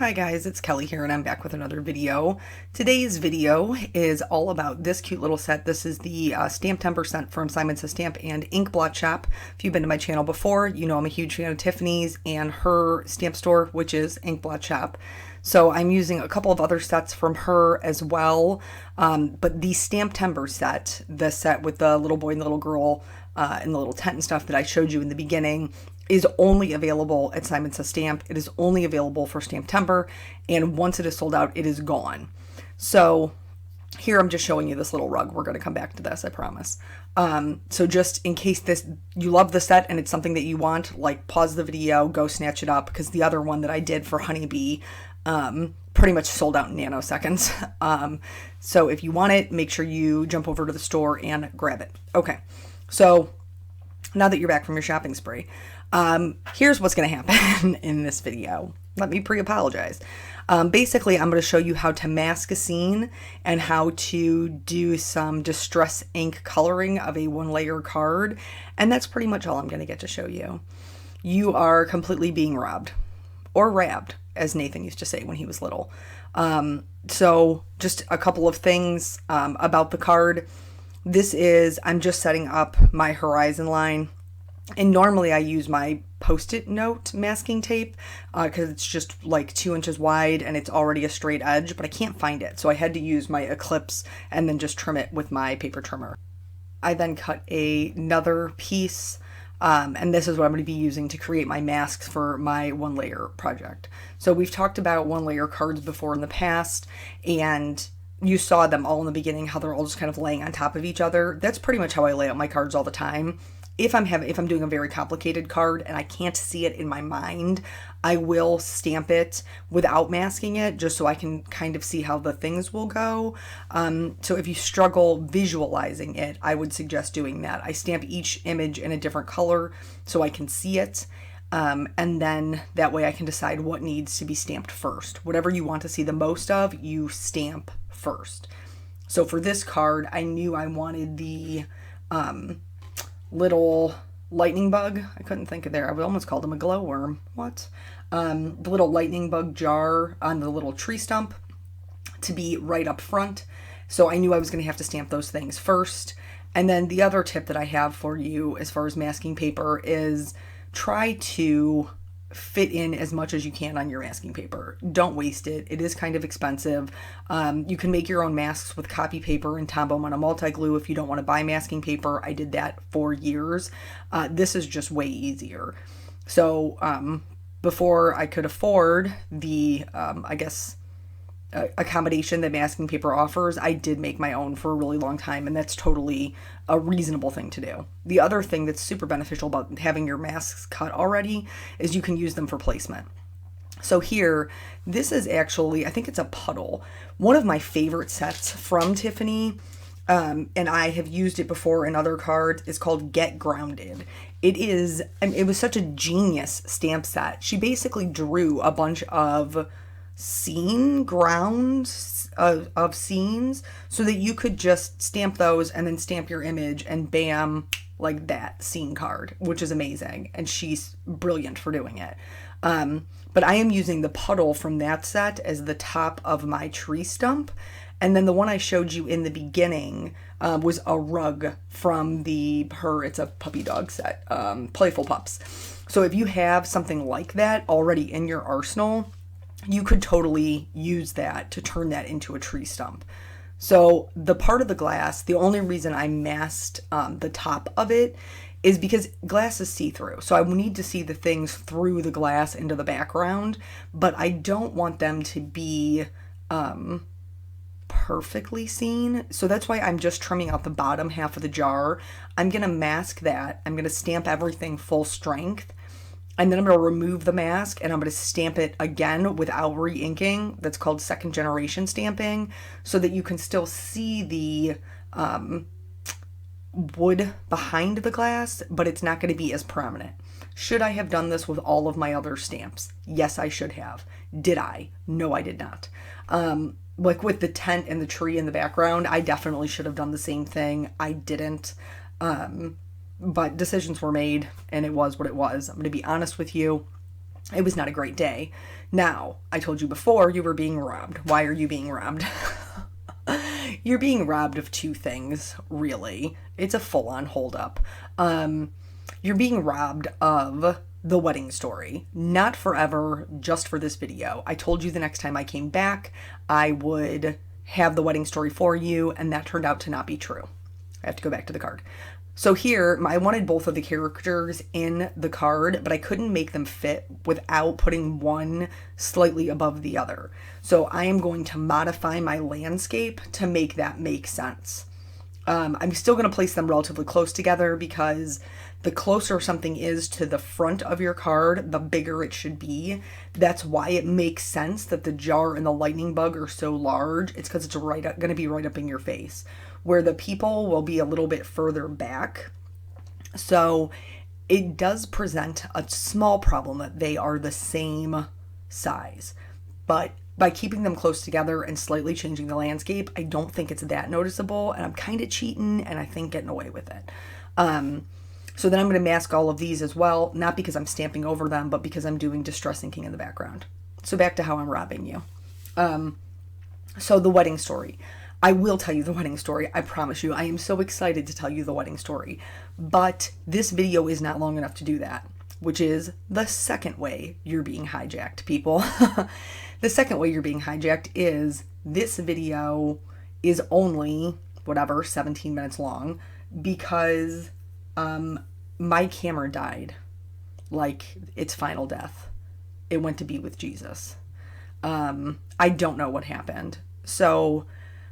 Hi guys, it's Kelly here and I'm back with another video. Today's video is all about this cute little set. This is the STAMPtember set from Simon Says Stamp and Ink Blot Shop. If you've been to my channel before, you know I'm a huge fan of Tiffany's and her stamp store, which is Ink Blot Shop. So I'm using a couple of other sets from her as well. But the STAMPtember set, the set with the little boy and the little girl and the little tent and stuff that I showed you in the beginning, is only available at Simon Says Stamp. It is only available for STAMPtember, and once it is sold out, it is gone. So here I'm just showing you this little rug. We're going to come back to this, I promise. So just in case you love the set and it's something that you want, like pause the video, go snatch it up, because the other one that I did for Honeybee pretty much sold out in nanoseconds. So if you want it, make sure you jump over to the store and grab it. Okay, so now that you're back from your shopping spree, here's what's going to happen in this video. Let me pre-apologize. Basically, I'm going to show you how to mask a scene and how to do some distress ink coloring of a one-layer card, and that's pretty much all I'm going to get to show you. You are completely being robbed, or rabbed, as Nathan used to say when he was little. So just a couple of things about the card. I'm just setting up my horizon line. And normally I use my Post-it note masking tape because it's just like 2 inches wide and it's already a straight edge, but I can't find it. So I had to use my Eclipse and then just trim it with my paper trimmer. I then cut another piece, and this is what I'm going to be using to create my masks for my one layer project. So we've talked about one layer cards before in the past, and you saw them all in the beginning, how they're all just kind of laying on top of each other. That's pretty much how I lay out my cards all the time. If I'm doing a very complicated card and I can't see it in my mind, I will stamp it without masking it, just so I can kind of see how the things will go. So if you struggle visualizing it, I would suggest doing that. I stamp each image in a different color so I can see it. And then that way I can decide what needs to be stamped first. Whatever you want to see the most of, you stamp first. So for this card, I knew I wanted the little lightning bug. I couldn't think of there. I would almost call him a glowworm. What? The little lightning bug jar on the little tree stump to be right up front. So I knew I was going to have to stamp those things first. And then the other tip that I have for you as far as masking paper is try to fit in as much as you can on your masking paper. Don't waste it. It is kind of expensive. You can make your own masks with copy paper and Tombow on a multi-glue if you don't want to buy masking paper. I did that for years. This is just way easier. So before I could afford the, accommodation that masking paper offers, I did make my own for a really long time, and that's totally a reasonable thing to do. The other thing that's super beneficial about having your masks cut already is you can use them for placement. So here, this is actually, I think it's a puddle, one of my favorite sets from Tiffany, and I have used it before in other cards. It's called Get Grounded. It was such a genius stamp set. She basically drew a bunch of grounds of scenes so that you could just stamp those and then stamp your image and bam, like that scene card, which is amazing, and she's brilliant for doing it. But I am using the puddle from that set as the top of my tree stump, and then the one I showed you in the beginning was a rug from it's a puppy dog set, Playful Pups. So if you have something like that already in your arsenal, you could totally use that to turn that into a tree stump. So the part of the glass, the only reason I masked the top of it is because glass is see-through. So I need to see the things through the glass into the background, but I don't want them to be perfectly seen. So that's why I'm just trimming out the bottom half of the jar. I'm going to mask that. I'm going to stamp everything full strength. And then I'm going to remove the mask and I'm going to stamp it again without re-inking. That's called second generation stamping, so that you can still see the wood behind the glass, but it's not going to be as prominent. Should I have done this with all of my other stamps? Yes, I should have. Did I? No, I did not. Like with the tent and the tree in the background, I definitely should have done the same thing. I didn't. But decisions were made and it was what it was. I'm going to be honest with you. It was not a great day. Now, I told you before you were being robbed. Why are you being robbed? You're being robbed of two things, really. It's a full-on holdup. You're being robbed of the wedding story. Not forever, just for this video. I told you the next time I came back, I would have the wedding story for you, and that turned out to not be true. I have to go back to the card. So here, I wanted both of the characters in the card, but I couldn't make them fit without putting one slightly above the other. So I am going to modify my landscape to make that make sense. I'm still going to place them relatively close together because the closer something is to the front of your card, the bigger it should be. That's why it makes sense that the jar and the lightning bug are so large. It's because it's going to be right up in your face, where the people will be a little bit further back. So it does present a small problem that they are the same size. But by keeping them close together and slightly changing the landscape, I don't think it's that noticeable, and I'm kind of cheating, and I think getting away with it. So then I'm going to mask all of these as well, not because I'm stamping over them, but because I'm doing Distress Inking in the background. So back to how I'm robbing you. So the wedding story. I will tell you the wedding story. I promise you. I am so excited to tell you the wedding story. But this video is not long enough to do that, which is the second way you're being hijacked, people. The second way you're being hijacked is this video is only, 17 minutes long because my camera died. Like, its final death. It went to be with Jesus. I don't know what happened. So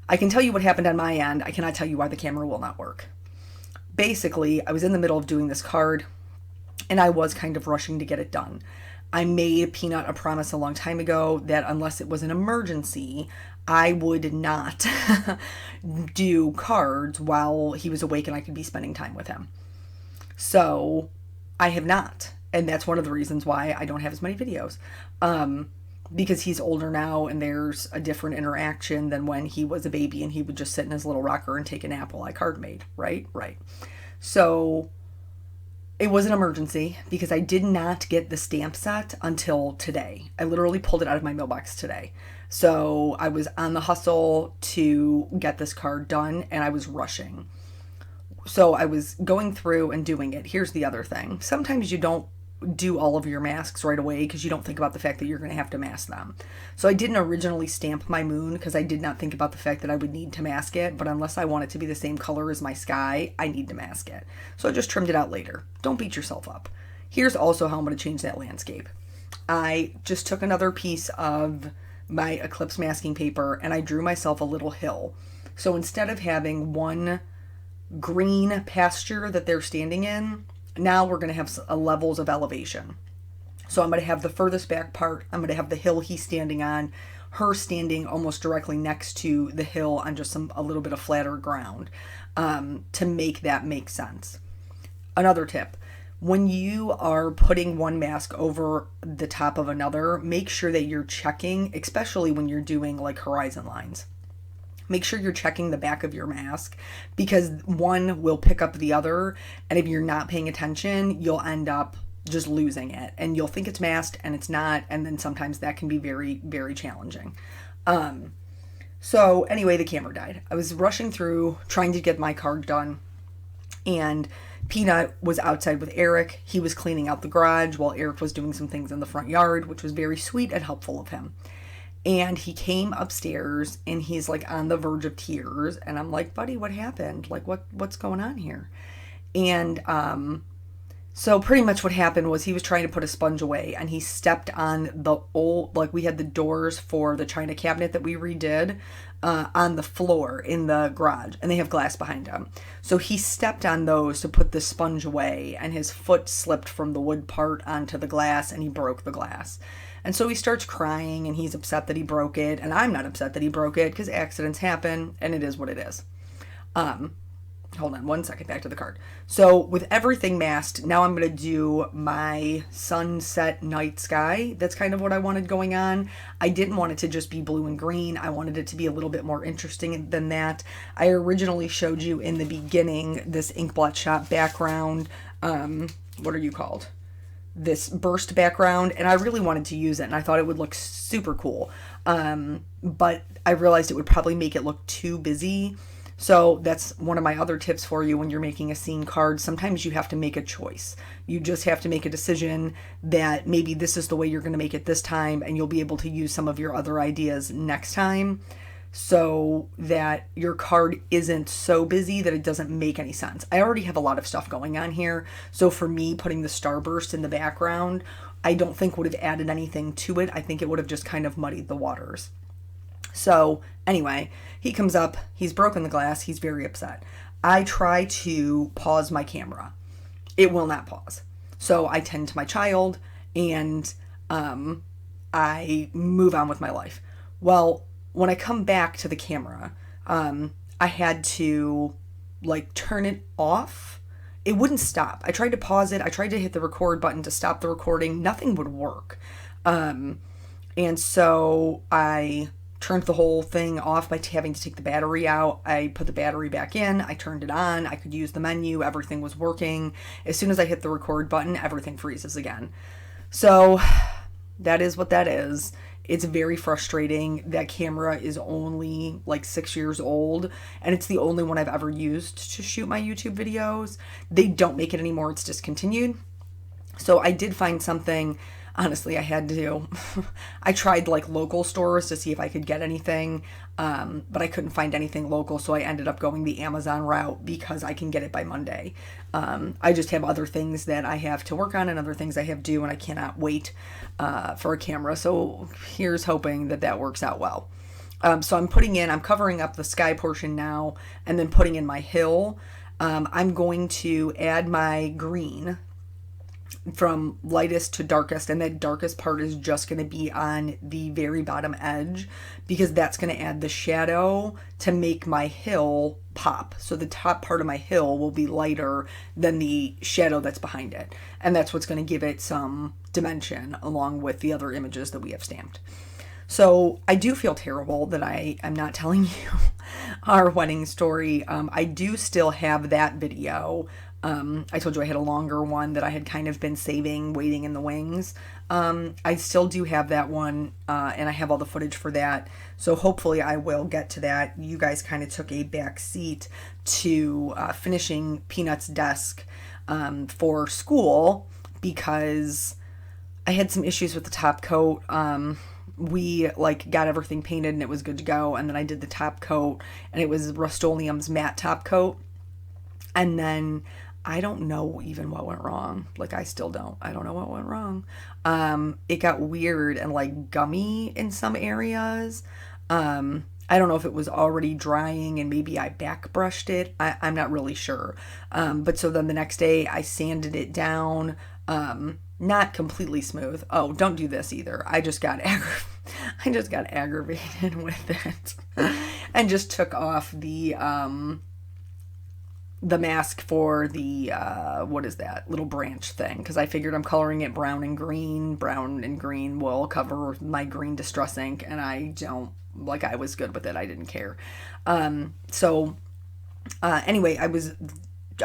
I can tell you what happened on my end. I cannot tell you why the camera will not work. Basically, I was in the middle of doing this card, and I was kind of rushing to get it done. I made Peanut a promise a long time ago that unless it was an emergency, I would not do cards while he was awake and I could be spending time with him. So I have not. And that's one of the reasons why I don't have as many videos. Because he's older now and there's a different interaction than when he was a baby and he would just sit in his little rocker and take a nap while I card made, right? Right. So it was an emergency because I did not get the stamp set until today. I literally pulled it out of my mailbox today. So I was on the hustle to get this card done and I was rushing. So I was going through and doing it. Here's the other thing. Sometimes you don't do all of your masks right away because you don't think about the fact that you're going to have to mask them. So I didn't originally stamp my moon because I did not think about the fact that I would need to mask it, but unless I want it to be the same color as my sky, I need to mask it. So I just trimmed it out later. Don't beat yourself up. Here's also how I'm going to change that landscape. I just took another piece of my Eclipse masking paper and I drew myself a little hill. So instead of having one green pasture that they're standing in, now we're going to have levels of elevation. So I'm going to have the furthest back part. I'm going to have the hill he's standing on, her standing almost directly next to the hill on just a little bit of flatter ground, to make that make sense. Another tip, when you are putting one mask over the top of another, make sure that you're checking, especially when you're doing like horizon lines. Make sure you're checking the back of your mask because one will pick up the other. And if you're not paying attention, you'll end up just losing it and you'll think it's masked and it's not. And then sometimes that can be very, very challenging. So anyway, the camera died. I was rushing through trying to get my card done and Peanut was outside with Eric. He was cleaning out the garage while Eric was doing some things in the front yard, which was very sweet and helpful of him. And he came upstairs and he's like on the verge of tears. And I'm like, buddy, what happened? Like, what's going on here? And so pretty much what happened was he was trying to put a sponge away and he stepped on the old, like we had the doors for the china cabinet that we redid on the floor in the garage and they have glass behind him. So he stepped on those to put the sponge away and his foot slipped from the wood part onto the glass and he broke the glass. And so he starts crying and he's upset that he broke it. And I'm not upset that he broke it because accidents happen and it is what it is. Hold on one second, back to the card. So with everything masked, now I'm going to do my sunset night sky. That's kind of what I wanted going on. I didn't want it to just be blue and green. I wanted it to be a little bit more interesting than that. I originally showed you in the beginning this Ink Blot shop background. What are you called? this burst background, and I really wanted to use it, and I thought it would look super cool. But I realized it would probably make it look too busy. So that's one of my other tips for you when you're making a scene card. Sometimes you have to make a choice. You just have to make a decision that maybe this is the way you're going to make it this time, and you'll be able to use some of your other ideas next time, so that your card isn't so busy that it doesn't make any sense. I already have a lot of stuff going on here. So for me, putting the starburst in the background, I don't think would have added anything to it. I think it would have just kind of muddied the waters. So anyway, he comes up, he's broken the glass, he's very upset. I try to pause my camera. It will not pause. So I tend to my child, and I move on with my life. Well, when I come back to the camera, I had to like turn it off. It wouldn't stop. I tried to pause it. I tried to hit the record button to stop the recording. Nothing would work. And so I turned the whole thing off by having to take the battery out. I put the battery back in. I turned it on. I could use the menu. Everything was working. As soon as I hit the record button, everything freezes again. So that is what that is. It's very frustrating. That camera is only like 6 years old, and it's the only one I've ever used to shoot my YouTube videos. They don't make it anymore. It's discontinued. So I did find something. Honestly, I had to. I tried like local stores to see if I could get anything, but I couldn't find anything local, so I ended up going the Amazon route because I can get it by Monday. I just have other things that I have to work on and other things I have to do, and I cannot wait for a camera. So here's hoping that that works out well. So I'm covering up the sky portion now, and then putting in my hill. I'm going to add my green from lightest to darkest, and that darkest part is just going to be on the very bottom edge, because that's going to add the shadow to make my hill pop. So the top part of my hill will be lighter than the shadow that's behind it, and that's what's going to give it some dimension along with the other images that we have stamped. So I do feel terrible that I am not telling you our wedding story. I do still have that video. I told you I had a longer one that I had kind of been saving, waiting in the wings. I still do have that one, and I have all the footage for that. So hopefully I will get to that. You guys kind of took a back seat to finishing Peanut's desk for school, because I had some issues with the top coat. We like got everything painted and it was good to go, and then I did the top coat, and it was Rust-Oleum's matte top coat, and then I don't know even what went wrong. Like, I still don't. I don't know what went wrong. It got weird and like gummy in some areas. I don't know if it was already drying and maybe I back brushed it. I'm not really sure. But so then the next day I sanded it down. Not completely smooth. Oh, don't do this either. I just got aggravated with it and just took off the mask for the what is that little branch thing, because I figured I'm coloring it brown and green will cover my green distress ink, and I was good with it. I didn't care. Anyway,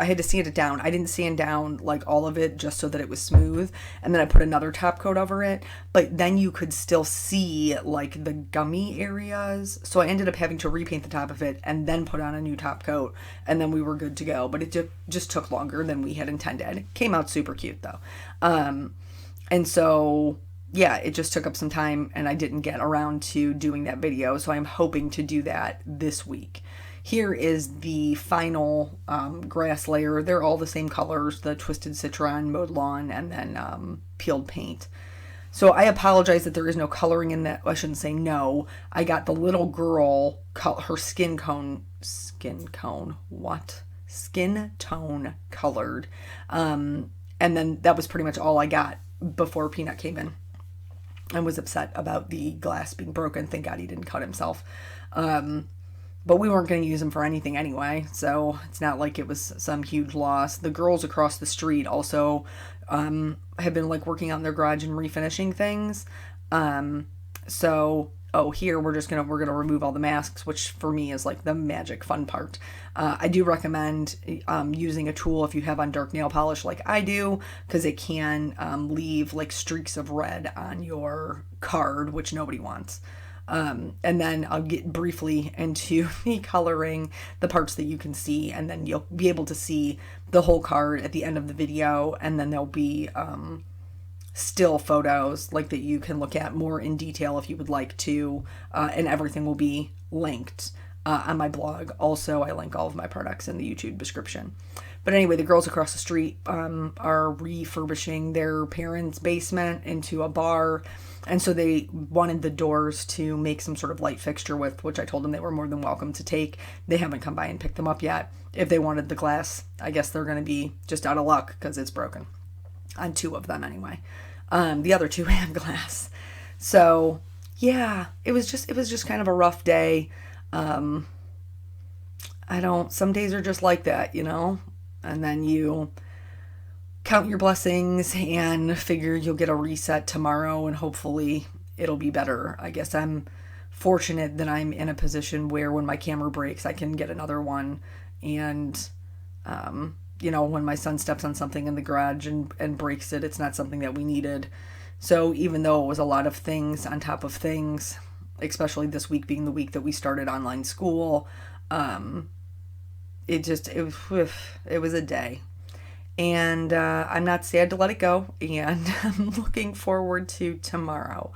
I had to sand it down. I didn't sand down like all of it just so that it was smooth, and then I put another top coat over it, but then you could still see like the gummy areas, so I ended up having to repaint the top of it and then put on a new top coat, and then we were good to go. But it just took longer than we had intended. It came out super cute though. And so yeah, it just took up some time, and I didn't get around to doing that video, so I'm hoping to do that this week. Here is the final grass layer. They're all the same colors, the Twisted Citron, Mowed Lawn, and then peeled paint. So I apologize that there is no coloring in that. I shouldn't say no. I got the little girl, her skin tone colored. And then that was pretty much all I got before Peanut came in. I was upset about the glass being broken. Thank God he didn't cut himself. But we weren't going to use them for anything anyway, so it's not like it was some huge loss. The girls across the street also have been like working on their garage and refinishing things. So oh, here we're gonna remove all the masks, which for me is like the magic fun part. I do recommend using a tool if you have on dark nail polish like I do, because it can leave like streaks of red on your card, which nobody wants. And then I'll get briefly into the coloring, the parts that you can see, and then you'll be able to see the whole card at the end of the video, and then there'll be still photos like that you can look at more in detail if you would like to, and everything will be linked on my blog. Also, I link all of my products in the YouTube description. But anyway, the girls across the street are refurbishing their parents' basement into a bar, and so they wanted the doors to make some sort of light fixture with, which I told them they were more than welcome to take. They haven't come by and picked them up yet. If they wanted the glass, I guess they're going to be just out of luck because it's broken. On 2 of them anyway. The other 2 had glass. So yeah, it was just kind of a rough day. Some days are just like that, you know, and then you count your blessings and figure you'll get a reset tomorrow and hopefully it'll be better. I guess I'm fortunate that I'm in a position where when my camera breaks, I can get another one. And, you know, when my son steps on something in the garage and breaks it, it's not something that we needed. So even though it was a lot of things on top of things, especially this week being the week that we started online school, it was a day. And I'm not sad to let it go, and I'm looking forward to tomorrow.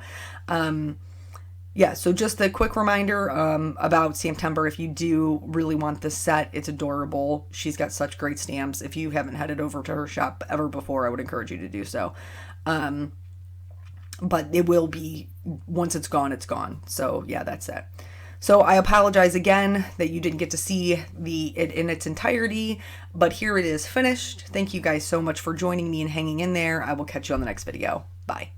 Yeah, so just a quick reminder about STAMPtember. If you do really want this set, it's adorable. She's got such great stamps. If you haven't headed over to her shop ever before, I would encourage you to do so. But it will be, once it's gone, it's gone. So yeah, that's it. So I apologize again that you didn't get to see it in its entirety, but here it is finished. Thank you guys so much for joining me and hanging in there. I will catch you on the next video. Bye.